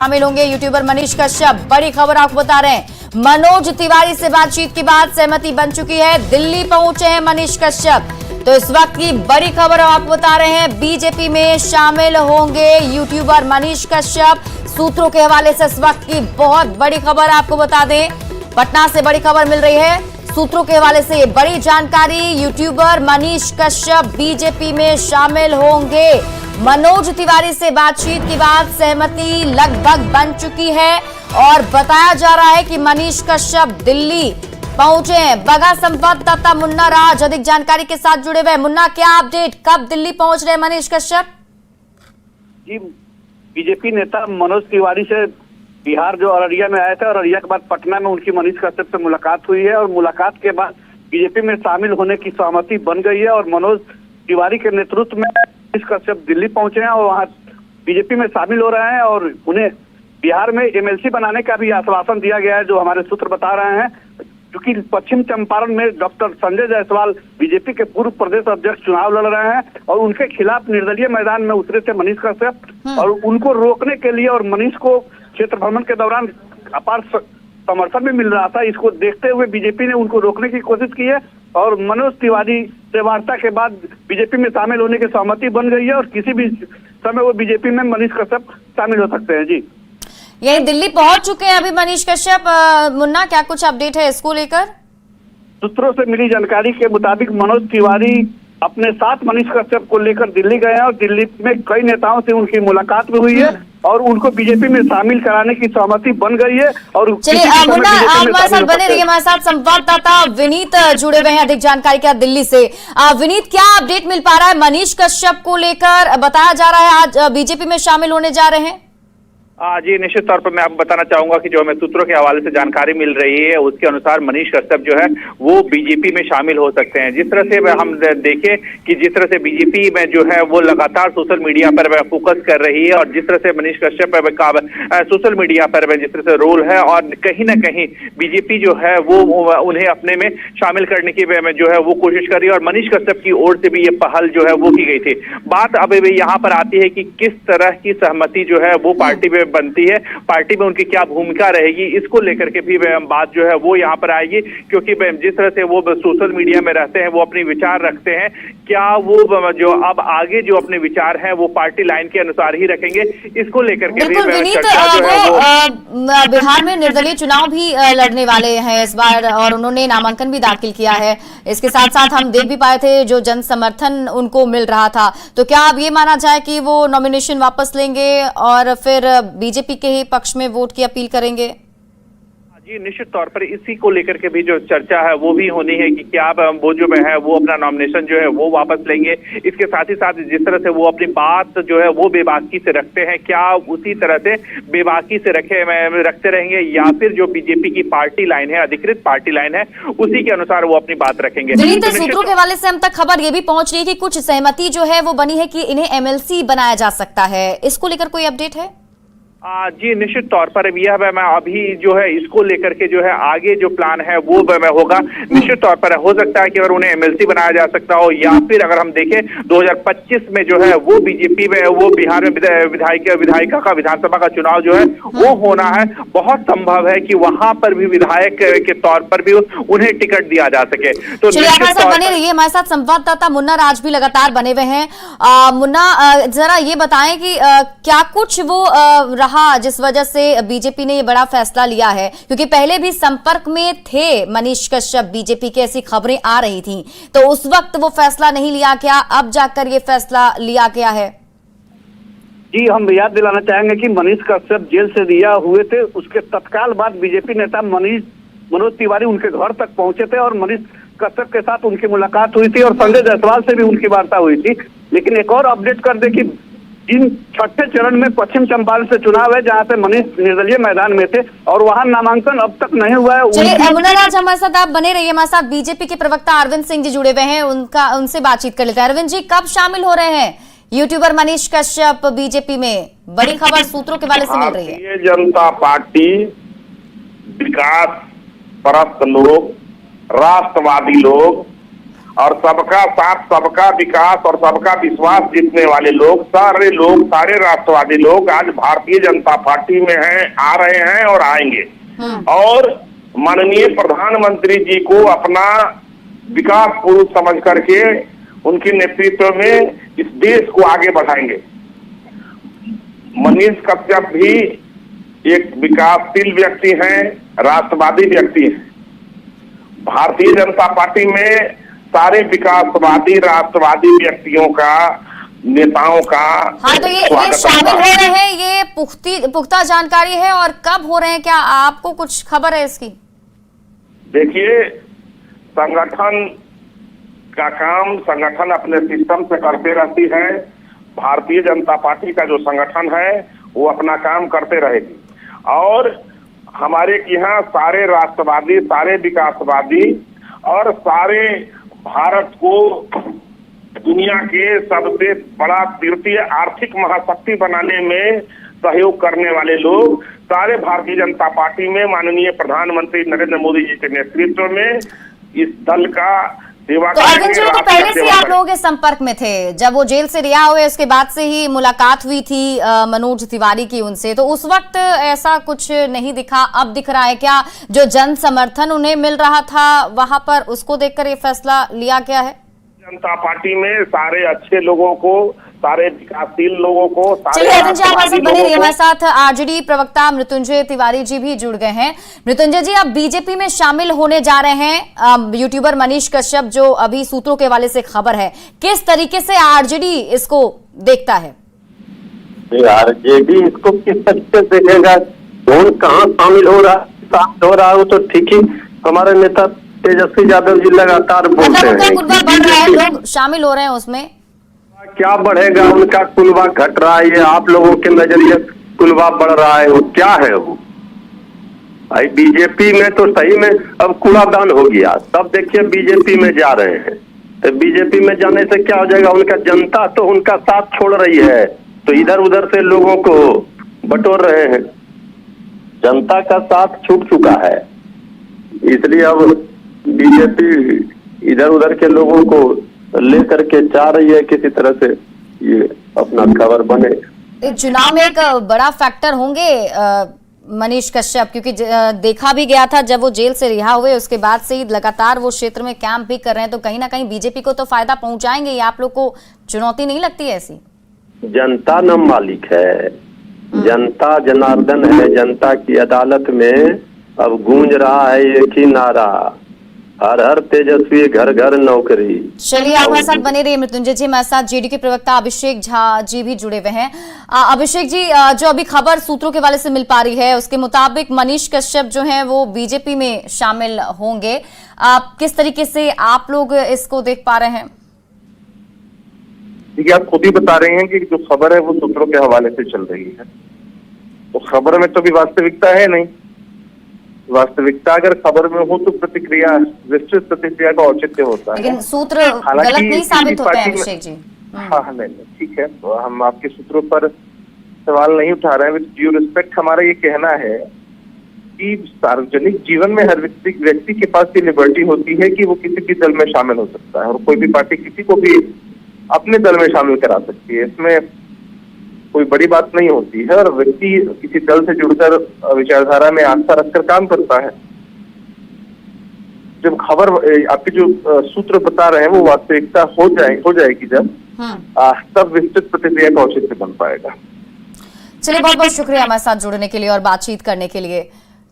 शामिल होंगे यूट्यूबर मनीष कश्यप। बड़ी खबर आपको बता रहे हैं, मनोज तिवारी से बातचीत के बाद सहमति बन चुकी है। दिल्ली पहुंचे हैं मनीष कश्यप। तो इस वक्त की बड़ी खबर आपको बता रहे हैं, बीजेपी में शामिल होंगे यूट्यूबर मनीष कश्यप। सूत्रों के हवाले से इस वक्त की बहुत बड़ी खबर आपको बता दें, पटना से बड़ी खबर मिल रही है। सूत्रों के हवाले से बड़ी जानकारी, यूट्यूबर मनीष कश्यप बीजेपी में शामिल होंगे। मनोज तिवारी से बातचीत के बाद सहमति लगभग बन चुकी है और बताया जा रहा है कि मनीष कश्यप दिल्ली पहुंचे हैं। बगा संवाददाता मुन्ना राज अधिक जानकारी के साथ जुड़े हुए। मुन्ना, क्या अपडेट, कब दिल्ली पहुंच रहे हैं मनीष कश्यप? जी, बीजेपी नेता मनोज तिवारी से बिहार जो अररिया में आए थे और अररिया के बाद पटना में उनकी मनीष कश्यप से मुलाकात हुई है और मुलाकात के बाद बीजेपी में शामिल होने की सहमति बन गई है और मनोज तिवारी के नेतृत्व में मनीष कश्यप दिल्ली पहुंचे हैं और वहां बीजेपी में शामिल हो रहे हैं और उन्हें बिहार में एमएलसी बनाने का भी आश्वासन दिया गया है, जो हमारे सूत्र बता रहे हैं। क्योंकि पश्चिम चंपारण में डॉक्टर संजय जायसवाल बीजेपी के पूर्व प्रदेश अध्यक्ष चुनाव लड़ रहे हैं और उनके खिलाफ निर्दलीय मैदान में उतरे थे मनीष कश्यप और उनको रोकने के लिए और मनीष को क्षेत्र भ्रमण के दौरान अपार समर्थन भी मिल रहा था। इसको देखते हुए बीजेपी ने उनको रोकने की कोशिश की है और मनोज तिवारी से वार्ता के बाद बीजेपी में शामिल होने की सहमति बन गई है और किसी भी समय वो बीजेपी में मनीष कश्यप शामिल हो सकते हैं। जी, यही दिल्ली पहुंच चुके हैं अभी मनीष कश्यप। मुन्ना, क्या कुछ अपडेट है इसको लेकर? सूत्रों से मिली जानकारी के मुताबिक मनोज तिवारी अपने साथ मनीष कश्यप को लेकर दिल्ली गए हैं और दिल्ली में कई नेताओं से उनकी मुलाकात भी हुई है और उनको बीजेपी में शामिल कराने की सहमति बन गई है। और चलिए मुन्ना, आप हमारे साथ बने रहिए। हमारे साथ संवाददाता विनीत जुड़े हुए हैं अधिक जानकारी के साथ दिल्ली से। विनीत, क्या अपडेट मिल पा रहा है मनीष कश्यप को लेकर? बताया जा रहा है आज बीजेपी में शामिल होने जा रहे हैं। जी, निश्चित तौर पर मैं आपको बताना चाहूंगा कि जो हमें सूत्रों के हवाले से जानकारी मिल रही है उसके अनुसार मनीष कश्यप जो है वो बीजेपी में शामिल हो सकते हैं। जिस तरह से हम देखें कि जिस तरह से बीजेपी में जो है वो लगातार सोशल मीडिया पर फोकस कर रही है और जिस तरह से मनीष कश्यप का सोशल मीडिया पर जिस तरह से रोल है और कहीं ना कहीं बीजेपी जो है वो उन्हें अपने में शामिल करने की जो है वो कोशिश कर रही है और मनीष कश्यप की ओर से भी ये पहल जो है वो की गई थी। बात अब यहाँ पर आती है कि किस तरह की सहमति जो है वो पार्टी में बनती है, पार्टी में उनकी क्या भूमिका रहेगी, इसको लेकर के भी बात जो है वो यहाँ पर आएगी। क्योंकि जिस तरह से वो सोशल मीडिया में रहते हैं, वो अपने विचार रखते हैं, क्या वो जो अब आगे जो अपने विचार हैं वो पार्टी लाइन के अनुसार ही रखेंगे, इसको लेकर के भी चर्चा जो है वो बिहार में निर्दलीय चुनाव भी लड़ने वाले हैं इस बार और उन्होंने नामांकन भी दाखिल किया है। इसके साथ साथ हम देख भी पाए थे जो जन समर्थन उनको मिल रहा था। तो क्या अब ये माना जाए कि वो नॉमिनेशन वापस लेंगे और फिर बीजेपी के ही पक्ष में वोट की अपील करेंगे? जी, निश्चित तौर पर इसी को लेकर के भी जो चर्चा है वो भी होनी है कि क्या वो जो है वो अपना नॉमिनेशन जो है वो वापस लेंगे। इसके साथ ही साथ जिस तरह से वो अपनी बात जो है वो बेबाकी से रखते हैं, क्या उसी तरह से बेबाकी से रखते रहेंगे या फिर जो बीजेपी की पार्टी लाइन है, अधिकृत पार्टी लाइन है, उसी के अनुसार वो अपनी बात रखेंगे। तो सूत्रों के हवाले से हम तक खबर ये भी पहुंच रही है कि कुछ सहमति जो है वो बनी है कि इन्हें एमएलसी बनाया जा सकता है। इसको लेकर कोई अपडेट है? जी, निश्चित तौर पर यह मैं अभी जो है इसको लेकर के जो है आगे जो प्लान है वो होगा। निश्चित तौर पर हो सकता है कि अगर उन्हें एमएलसी बनाया जा सकता हो या फिर अगर हम देखें 2025 में जो है वो बीजेपी में वो बिहार में विधायिका का विधानसभा का चुनाव जो है वो होना है। बहुत संभव है कि वहां पर भी विधायक के तौर पर भी उन्हें टिकट दिया जा सके। तो हमारे साथ बने रहिए। हमारे साथ संवाददाता मुन्ना राज भी लगातार बने हुए हैं। मुन्ना, जरा ये बताएं कि क्या कुछ वो रहा जिस वजह से बीजेपी ने ये बड़ा फैसला लिया है? क्योंकि पहले भी संपर्क में थे मनीष कश्यप बीजेपी के, ऐसी खबरें आ रही थी, तो उस वक्त वो फैसला नहीं लिया क्या? अब जाकर ये फैसला लिया गया है? जी, हम याद दिलाना चाहेंगे कि मनीष कश्यप जेल से रिहा हुए थे, उसके तत्काल बाद बीजेपी नेता मनोज तिवारी उनके घर तक पहुंचे थे और मनीष कश्यप के साथ उनकी मुलाकात हुई थी और संजय जायसवाल से भी उनकी वार्ता हुई थी। लेकिन एक और अपडेट कर दे कि इन छठे चरण में पश्चिम चंपारण से चुनाव है जहां पे मनीष निर्दलीय मैदान में थे और वहां नामांकन अब तक नहीं हुआ है। चलिए मुन्ना राज, हमारे साथ आप बने रहिए। हमारे साथ बीजेपी के प्रवक्ता अरविंद सिंह जी जुड़े हुए हैं, उनसे बातचीत कर लेते हैं। अरविंद जी, कब शामिल हो रहे हैं यूट्यूबर मनीष कश्यप बीजेपी में? बड़ी खबर सूत्रों के वाले से मिल रही है। भारतीय जनता पार्टी विकास परस्त लोग, राष्ट्रवादी लोग और सबका साथ, सबका विकास और सबका विश्वास जीतने वाले लोग, सारे राष्ट्रवादी लोग आज भारतीय जनता पार्टी में हैं, आ रहे हैं और आएंगे। और माननीय प्रधानमंत्री जी को अपना विकास पुरुष समझ करके उनके नेतृत्व में इस देश को आगे बढ़ाएंगे। मनीष कश्यप भी एक विकासशील व्यक्ति हैं, राष्ट्रवादी व्यक्ति हैं। भारतीय जनता पार्टी में सारे विकासवादी राष्ट्रवादी व्यक्तियों का, नेताओं का हाँ, तो ये शामिल हो रहे हैं, ये पुख्ता जानकारी है। और कब हो रहे हैं, क्या आपको कुछ खबर है इसकी? देखिए, संगठन का काम संगठन अपने सिस्टम से करते रहती है। भारतीय जनता पार्टी का जो संगठन है वो अपना काम करते रहेगी। और हमारे यहाँ सारे राष्ट्रवादी, सारे विकासवादी और सारे भारत को दुनिया के सबसे बड़ा तृतीय आर्थिक महाशक्ति बनाने में सहयोग करने वाले लोग सारे भारतीय जनता पार्टी में माननीय प्रधानमंत्री नरेंद्र मोदी जी के नेतृत्व में इस दल का सेवा तो अरविंद जी, तो पहले से आप लोगों के संपर्क में थे, जब वो जेल से रिहा हुए उसके बाद से ही मुलाकात हुई थी मनोज तिवारी की उनसे, तो उस वक्त ऐसा कुछ नहीं दिखा, अब दिख रहा है क्या? जो जन समर्थन उन्हें मिल रहा था वहां पर, उसको देखकर ये फैसला लिया गया है? जनता पार्टी में सारे अच्छे लोगों को, सारे विकासशील लोगों को, चलिए अरविंद जी, हमारे साथ आरजेडी प्रवक्ता मृत्युंजय तिवारी जी भी जुड़ गए हैं। मृत्युंजय जी, आप बीजेपी में शामिल होने जा रहे हैं, यूट्यूबर मनीष कश्यप जो अभी सूत्रों के हवाले से खबर है, किस तरीके से आरजेडी इसको देखता है? आरजेडी इसको किस तरीके से देखेगा, कौन कहाँ शामिल हो रहा है वो तो ठीक ही। हमारे नेता तेजस्वी यादव जी लगातार बोलते हैं लोग शामिल हो रहे हैं उसमें, क्या बढ़ेगा, उनका कुलवा घट रहा है, ये आप लोगों के नजरिए कुलवा बढ़ रहा है, वो क्या है? वो भाई बीजेपी में तो सही में अब कूड़ादान हो गया। सब देखिए बीजेपी में जा रहे हैं, तो बीजेपी में जाने से क्या हो जाएगा? उनका जनता तो उनका साथ छोड़ रही है, तो इधर उधर से लोगों को बटोर रहे हैं। जनता का साथ छूट चुका है, इसलिए अब बीजेपी इधर उधर के लोगों को लेकर के चाह रही है किसी तरह से ये अपना खबर बने। चुनाव में एक बड़ा फैक्टर होंगे मनीष कश्यप, क्योंकि देखा भी गया था जब वो जेल से रिहा हुए उसके बाद से ही लगातार वो क्षेत्र में कैंप भी कर रहे हैं, तो कहीं ना कहीं बीजेपी को तो फायदा पहुंचाएंगे। ये आप लोग को चुनौती नहीं लगती ऐसी? जनता न मालिक है, जनता जनार्दन है। जनता की अदालत में अब गूंज रहा है एक ही नारा, हर हर तेजस्वी घर घर नौकरी। चलिए आप हमारे साथ बने रहिए। मृत्युंजय जी, हमारे साथ जेडी के प्रवक्ता अभिषेक झा जी भी जुड़े हुए हैं। अभिषेक जी, जो अभी खबर सूत्रों के वाले से मिल पा रही है उसके मुताबिक मनीष कश्यप जो हैं वो बीजेपी में शामिल होंगे, किस तरीके से आप लोग इसको देख पा रहे हैं? देखिए, आप खुद ही बता रहे हैं कि जो खबर है वो सूत्रों के हवाले से चल रही है, तो खबर में तो भी वास्तविकता है नहीं। वास्तविकता अगर खबर में हो तो प्रतिक्रिया, विस्तृत प्रतिक्रिया का औचित्य होता है, लेकिन सूत्र गलत नहीं साबित होते हैं अभिषेक जी। हाँ, नहीं, ठीक है, तो हम आपके सूत्रों पर सवाल नहीं उठा रहे हैं। विद ड्यू रिस्पेक्ट, हमारा ये कहना है कि सार्वजनिक जीवन में हर व्यक्ति के पास ये लिबर्टी होती है कि वो किसी भी दल में शामिल हो सकता है, और कोई भी पार्टी किसी को भी अपने दल में शामिल करा सकती है, इसमें कोई बड़ी बात नहीं होती है। और व्यक्ति किसी दल से जुड़कर विचारधारा में आस्था रखकर काम करता है। जब खबर आपके जो सूत्र बता रहे हैं वो वास्तविकता हो जाएगी जब तब विस्तृत प्रतिक्रिया का औचित्य बन पाएगा। चलिए, बहुत बहुत शुक्रिया हमारे साथ जुड़ने के लिए और बातचीत करने के लिए।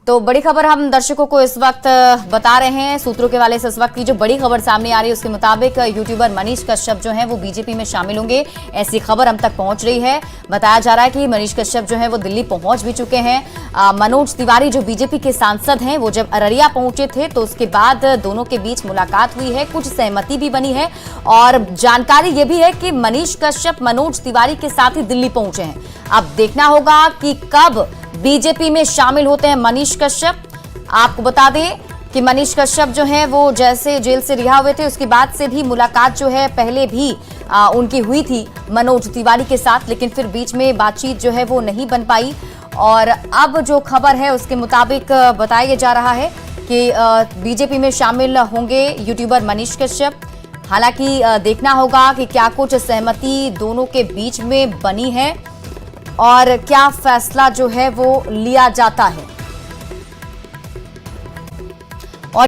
तो बड़ी खबर हम दर्शकों को इस वक्त बता रहे हैं, सूत्रों के वाले से इस वक्त की जो बड़ी खबर सामने आ रही है उसके मुताबिक यूट्यूबर मनीष कश्यप जो हैं वो बीजेपी में शामिल होंगे, ऐसी खबर हम तक पहुंच रही है। बताया जा रहा है कि मनीष कश्यप जो हैं वो दिल्ली पहुंच भी चुके हैं। मनोज तिवारी जो बीजेपी के सांसद हैं वो जब अररिया पहुंचे थे तो उसके बाद दोनों के बीच मुलाकात हुई है, कुछ सहमति भी बनी है। और जानकारी ये भी है कि मनीष कश्यप मनोज तिवारी के साथ ही दिल्ली पहुंचे हैं। अब देखना होगा कि कब बीजेपी में शामिल होते हैं मनीष कश्यप। आपको बता दें कि मनीष कश्यप जो हैं वो जैसे जेल से रिहा हुए थे उसके बाद से भी मुलाकात जो है पहले भी उनकी हुई थी मनोज तिवारी के साथ, लेकिन फिर बीच में बातचीत जो है वो नहीं बन पाई। और अब जो खबर है उसके मुताबिक बताया जा रहा है कि बीजेपी में शामिल होंगे यूट्यूबर मनीष कश्यप। हालांकि देखना होगा कि क्या कुछ सहमति दोनों के बीच में बनी है और क्या फैसला जो है वो लिया जाता है।